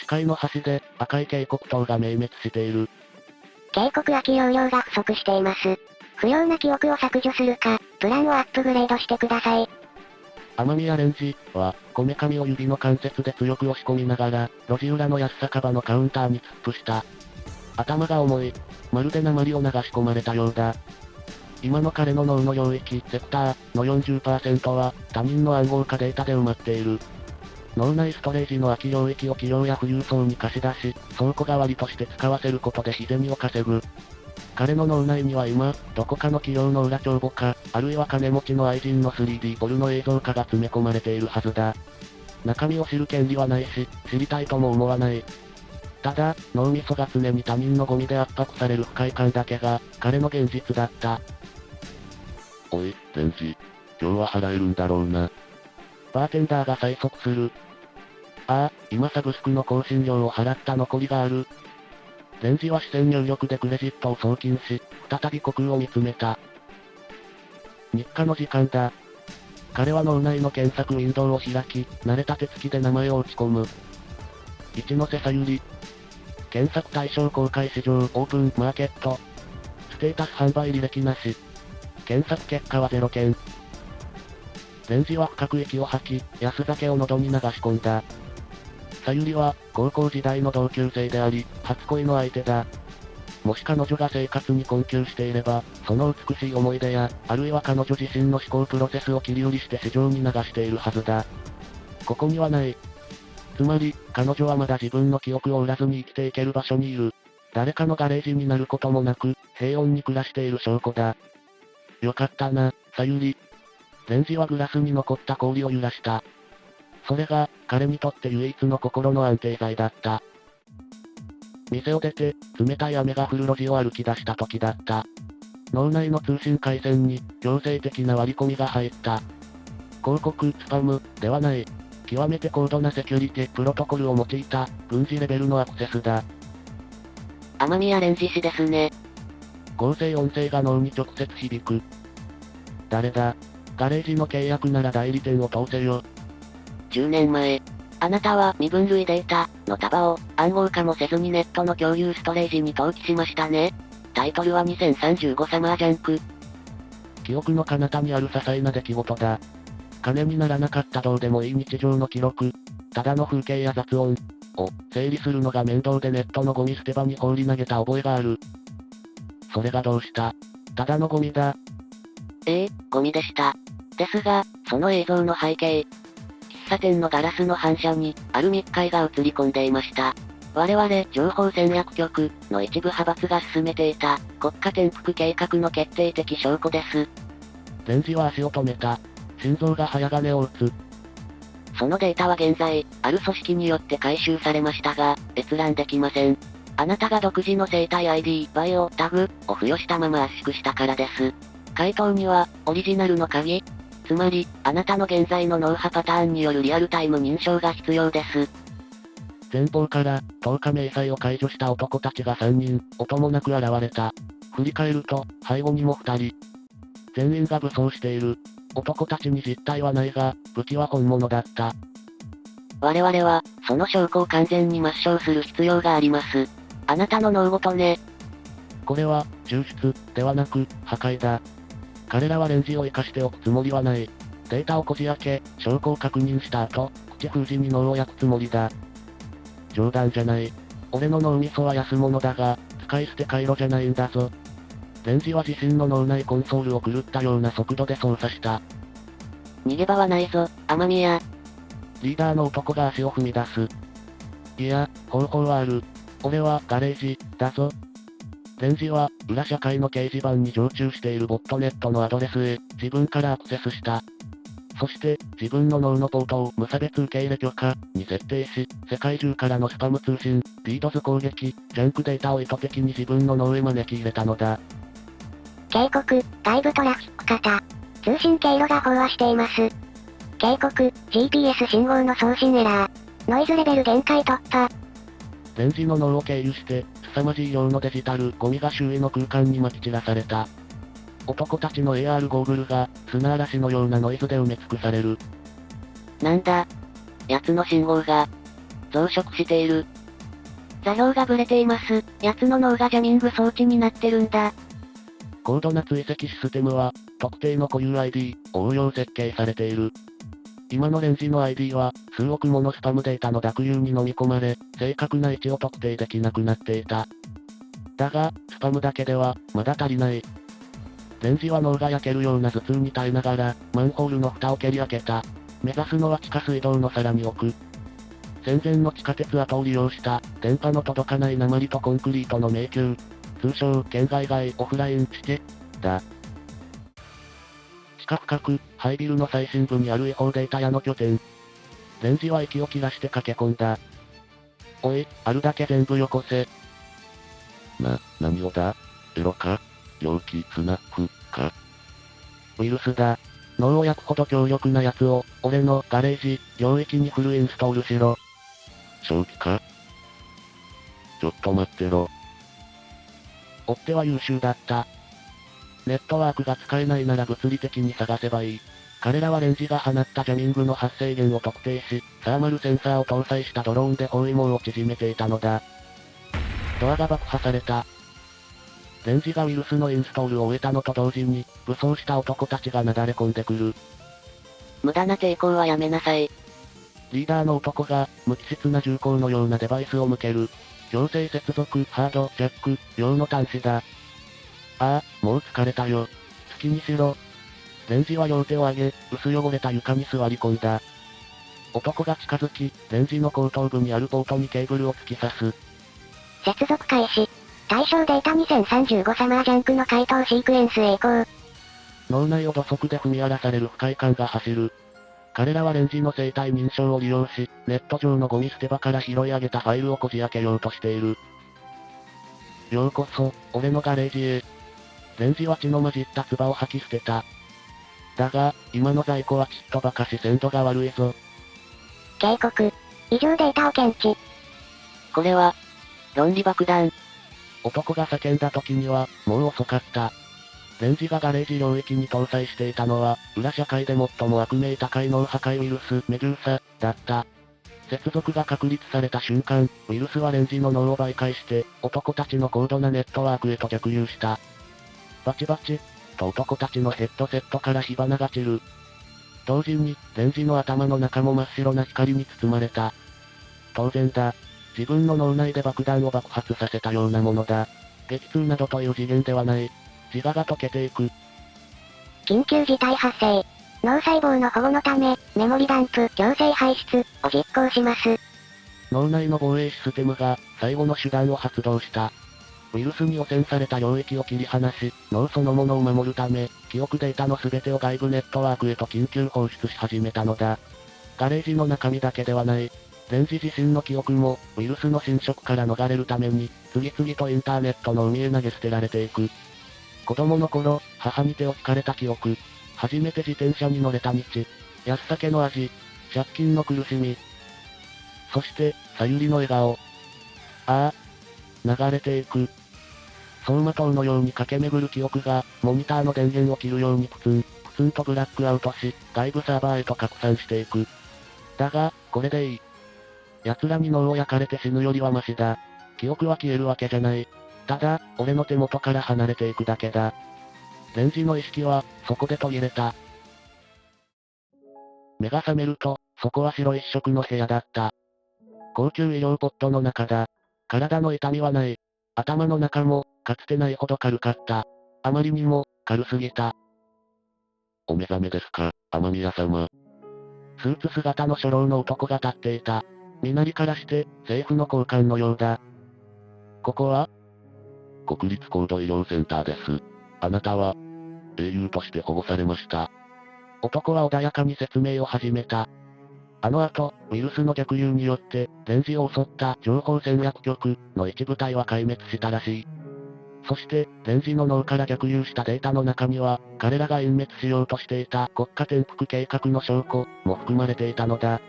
視界の端で赤い警告灯が明滅している。警告空き容量が不足しています。不要な記憶を削除するか、プランをアップグレードしてください。雨宮レンジは、こめかみを指の関節で強く押し込みながら、路地裏の安酒場のカウンターに突っ伏した。頭が重い。まるで鉛を流し込まれたようだ。今の彼の脳の領域、セクターの 40% は、他人の暗号化データで埋まっている。脳内ストレージの空き領域を企業や富裕層に貸し出し、倉庫代わりとして使わせることで日銭を稼ぐ。彼の脳内には今、どこかの企業の裏帳簿か、あるいは金持ちの愛人の 3D ポルノ映像化が詰め込まれているはずだ。中身を知る権利はないし、知りたいとも思わない。ただ、脳みそが常に他人のゴミで圧迫される不快感だけが、彼の現実だった。おい、レンジ。今日は払えるんだろうな。バーテンダーが催促する。ああ、今サブスクの更新料を払った残りがある。レンジは視線入力でクレジットを送金し、再び虚空を見つめた。日課の時間だ。彼は脳内の検索ウィンドウを開き、慣れた手つきで名前を打ち込む。一ノ瀬さゆり。検索対象公開市場オープンマーケット。ステータス販売履歴なし。検索結果は0件。レンジは深く息を吐き、安酒を喉に流し込んだ。さゆりは、高校時代の同級生であり、初恋の相手だ。もし彼女が生活に困窮していれば、その美しい思い出や、あるいは彼女自身の思考プロセスを切り売りして市場に流しているはずだ。ここにはない。つまり、彼女はまだ自分の記憶を売らずに生きていける場所にいる。誰かのガレージになることもなく、平穏に暮らしている証拠だ。よかったな、さゆり。レンジはグラスに残った氷を揺らした。それが、彼にとって唯一の心の安定剤だった。店を出て、冷たい雨が降る路地を歩き出した時だった。脳内の通信回線に、強制的な割り込みが入った。広告、スパム、ではない。極めて高度なセキュリティプロトコルを用いた、軍事レベルのアクセスだ。雨宮レンジ氏ですね。合成音声が脳に直接響く。誰だ？ガレージの契約なら代理店を通せよ。10年前、あなたは身分類データの束を暗号化もせずにネットの共有ストレージに登記しましたね。タイトルは2035サマージャンク。記憶の彼方にある些細な出来事だ。金にならなかったどうでもいい日常の記録、ただの風景や雑音を整理するのが面倒でネットのゴミ捨て場に放り投げた覚えがある。それがどうした？ただのゴミだ。ゴミでした。ですが、その映像の背景。喫茶店のガラスの反射に、ある密会が映り込んでいました。我々、情報戦略局の一部派閥が進めていた、国家転覆計画の決定的証拠です。レンジは足を止めた。心臓が早金を打つ。そのデータは現在、ある組織によって回収されましたが、閲覧できません。あなたが独自の生体 ID、バイオ、タグを付与したまま圧縮したからです。回答には、オリジナルの鍵、つまり、あなたの現在の脳波パターンによるリアルタイム認証が必要です。前方から、10日明細を解除した男たちが3人、音もなく現れた。振り返ると、背後にも2人。全員が武装している。男たちに実体はないが、武器は本物だった。我々は、その証拠を完全に抹消する必要があります。あなたの脳ごとね。これは、抽出、ではなく、破壊だ。彼らはレンジを生かしておくつもりはない。データをこじ開け、証拠を確認した後、口封じに脳を焼くつもりだ。冗談じゃない。俺の脳みそは安物だが、使い捨て回路じゃないんだぞ。レンジは自身の脳内コンソールを狂ったような速度で操作した。逃げ場はないぞ、雨宮。リーダーの男が足を踏み出す。いや、方法はある。俺はガレージ、だぞ。レンジは、裏社会の掲示板に常駐しているボットネットのアドレスへ、自分からアクセスした。そして、自分の脳のポートを無差別受け入れ許可に設定し、世界中からのスパム通信、DDoS 攻撃、ジャンクデータを意図的に自分の脳へ招き入れたのだ。警告、外部トラフィック型。通信経路が飽和しています。警告、GPS 信号の送信エラー。ノイズレベル限界突破。レンジの脳を経由して、凄まじい量のデジタルゴミが周囲の空間に撒き散らされた。男たちの AR ゴーグルが、砂嵐のようなノイズで埋め尽くされる。なんだ。奴の信号が。増殖している。座標がブレています。奴の脳がジャミング装置になってるんだ。高度な追跡システムは、特定の固有 ID を応用設計されている。今のレンジの ID は、数億ものスパムデータの濁流に飲み込まれ、正確な位置を特定できなくなっていた。だが、スパムだけでは、まだ足りない。レンジは脳が焼けるような頭痛に耐えながら、マンホールの蓋を蹴り開けた。目指すのは地下水道のさらに奥。戦前の地下鉄跡を利用した、電波の届かない鉛とコンクリートの迷宮。通称、県外外オフライン基地、だ。地下深く、ハイビルの最深部にある違法データ屋の拠点。レンジは息を切らして駆け込んだ。おい、あるだけ全部よこせ。何をだ？エロか？容器スナックか？ウイルスだ。脳を焼くほど強力なやつを、俺のガレージ、領域にフルインストールしろ。正気か？ちょっと待ってろ。追っ手は優秀だった。ネットワークが使えないなら物理的に探せばいい。彼らはレンジが放ったジャミングの発生源を特定し、サーマルセンサーを搭載したドローンで包囲網を縮めていたのだ。ドアが爆破された。レンジがウイルスのインストールを終えたのと同時に、武装した男たちがなだれ込んでくる。無駄な抵抗はやめなさい。リーダーの男が、無機質な銃口のようなデバイスを向ける。強制接続、ハード、ジャック、用の端子だ。ああ、もう疲れたよ。好きにしろ。レンジは両手を上げ、薄汚れた床に座り込んだ。男が近づき、レンジの後頭部にあるポートにケーブルを突き刺す。接続開始。対象データ2035サマージャンクの回答シークエンスへ移行。脳内を土足で踏み荒らされる不快感が走る。彼らはレンジの生体認証を利用し、ネット上のゴミ捨て場から拾い上げたファイルをこじ開けようとしている。ようこそ、俺のガレージへ。レンジは血の混じった唾を吐き捨てた。だが、今の在庫はちっとばかし鮮度が悪いぞ。警告。異常データを検知。これは、論理爆弾。男が叫んだ時には、もう遅かった。レンジがガレージ領域に搭載していたのは、裏社会で最も悪名高い脳破壊ウイルス、メデューサ、だった。接続が確立された瞬間、ウイルスはレンジの脳を媒介して、男たちの高度なネットワークへと逆流した。バチバチ、と男たちのヘッドセットから火花が散る。同時に、レンジの頭の中も真っ白な光に包まれた。当然だ。自分の脳内で爆弾を爆発させたようなものだ。激痛などという次元ではない。自我が溶けていく。緊急事態発生。脳細胞の保護のため、メモリダンプ強制排出を実行します。脳内の防衛システムが最後の手段を発動した。ウイルスに汚染された領域を切り離し、脳そのものを守るため、記憶データの全てを外部ネットワークへと緊急放出し始めたのだ。ガレージの中身だけではない。レンジ自身の記憶も、ウイルスの侵食から逃れるために、次々とインターネットの海へ投げ捨てられていく。子供の頃、母に手を引かれた記憶。初めて自転車に乗れた道。安酒の味。借金の苦しみ。そして、さゆりの笑顔。ああ。流れていく。走馬灯のように駆け巡る記憶が、モニターの電源を切るようにプツンとブラックアウトし、外部サーバーへと拡散していく。だが、これでいい。奴らに脳を焼かれて死ぬよりはマシだ。記憶は消えるわけじゃない。ただ、俺の手元から離れていくだけだ。レンジの意識は、そこで途切れた。目が覚めると、そこは白一色の部屋だった。高級医療ポットの中だ。体の痛みはない。頭の中も、かつてないほど軽かった。あまりにも、軽すぎた。お目覚めですか、雨宮様。スーツ姿の初老の男が立っていた。身なりからして、政府の高官のようだ。ここは国立高度医療センターです。あなたは、英雄として保護されました。男は穏やかに説明を始めた。あの後、ウイルスの逆流によって、レンジを襲った情報戦略局の一部隊は壊滅したらしい。そして、レンジの脳から逆流したデータの中には、彼らが隠滅しようとしていた国家転覆計画の証拠も含まれていたのだ。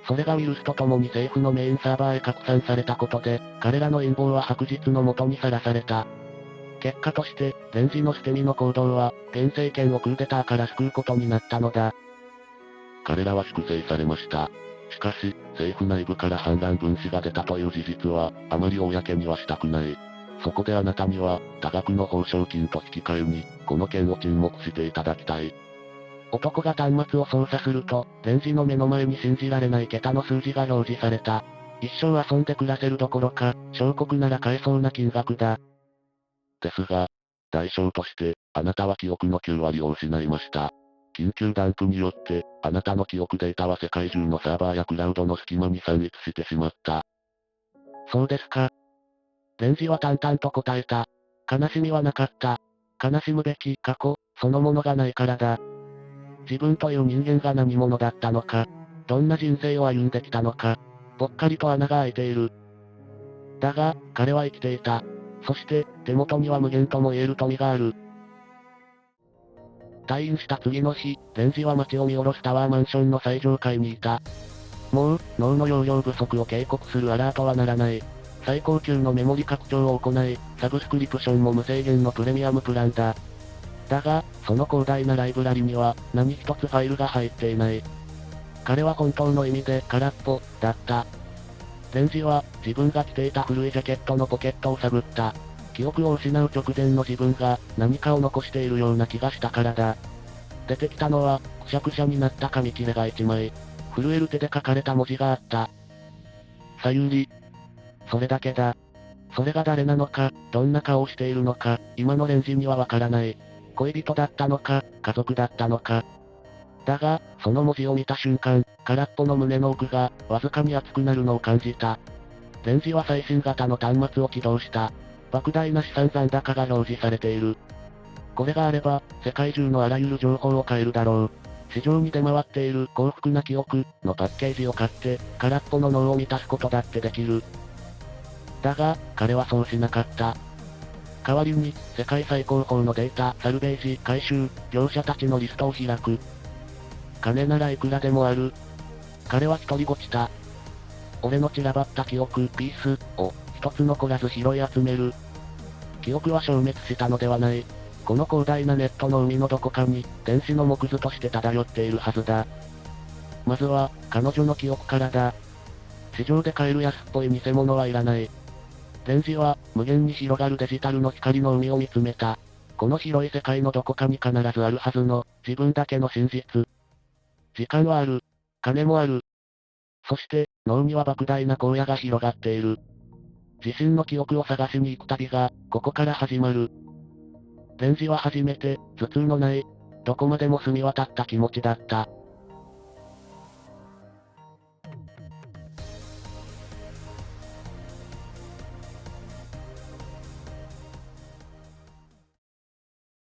それがウイルスと共に政府のメインサーバーへ拡散されたことで、彼らの陰謀は白日の下にさらされた。結果として、レンジの捨て身の行動は、現政権をクーデターから救うことになったのだ。彼らは粛清されました。しかし、政府内部から反乱分子が出たという事実は、あまり公にはしたくない。そこであなたには、多額の報奨金と引き換えに、この件を沈黙していただきたい。男が端末を操作すると、レンジの目の前に信じられない桁の数字が表示された。一生遊んで暮らせるどころか、小国なら買えそうな金額だ。ですが、代償として、あなたは記憶の9割を失いました。緊急ダンプによって、あなたの記憶データは世界中のサーバーやクラウドの隙間に散逸してしまった。そうですか。レンジは淡々と答えた。悲しみはなかった。悲しむべき過去、そのものがないからだ。自分という人間が何者だったのか、どんな人生を歩んできたのか、ぽっかりと穴が開いている。だが、彼は生きていた。そして、手元には無限とも言える富がある。退院した次の日、レンジは街を見下ろすタワーマンションの最上階にいた。もう、脳の容量不足を警告するアラートは鳴らない。最高級のメモリ拡張を行い、サブスクリプションも無制限のプレミアムプランだ。だが、その広大なライブラリには、何一つファイルが入っていない。彼は本当の意味で空っぽ、だった。レンジは、自分が着ていた古いジャケットのポケットを探った。記憶を失う直前の自分が、何かを残しているような気がしたからだ。出てきたのは、くしゃくしゃになった紙切れが一枚。震える手で書かれた文字があった。さゆり。それだけだ。それが誰なのか、どんな顔をしているのか、今のレンジにはわからない。恋人だったのか、家族だったのか。だが、その文字を見た瞬間、空っぽの胸の奥が、わずかに熱くなるのを感じた。レンジは最新型の端末を起動した。莫大な資産残高が表示されている。これがあれば、世界中のあらゆる情報を買えるだろう。市場に出回っている幸福な記憶のパッケージを買って、空っぽの脳を満たすことだってできる。だが、彼はそうしなかった。代わりに、世界最高峰のデータ、サルベージ、回収、業者たちのリストを開く。金ならいくらでもある。彼は一人ごちた。俺の散らばった記憶、ピース、を、一つ残らず拾い集める。記憶は消滅したのではない。この広大なネットの海のどこかに、電子の木図として漂っているはずだ。まずは、彼女の記憶からだ。市場で買える安っぽい偽物はいらない。レンジは、無限に広がるデジタルの光の海を見つめた。この広い世界のどこかに必ずあるはずの、自分だけの真実。時間はある。金もある。そして、脳には莫大な荒野が広がっている。自身の記憶を探しに行く旅が、ここから始まる。レンジは初めて、頭痛のない、どこまでも澄み渡った気持ちだった。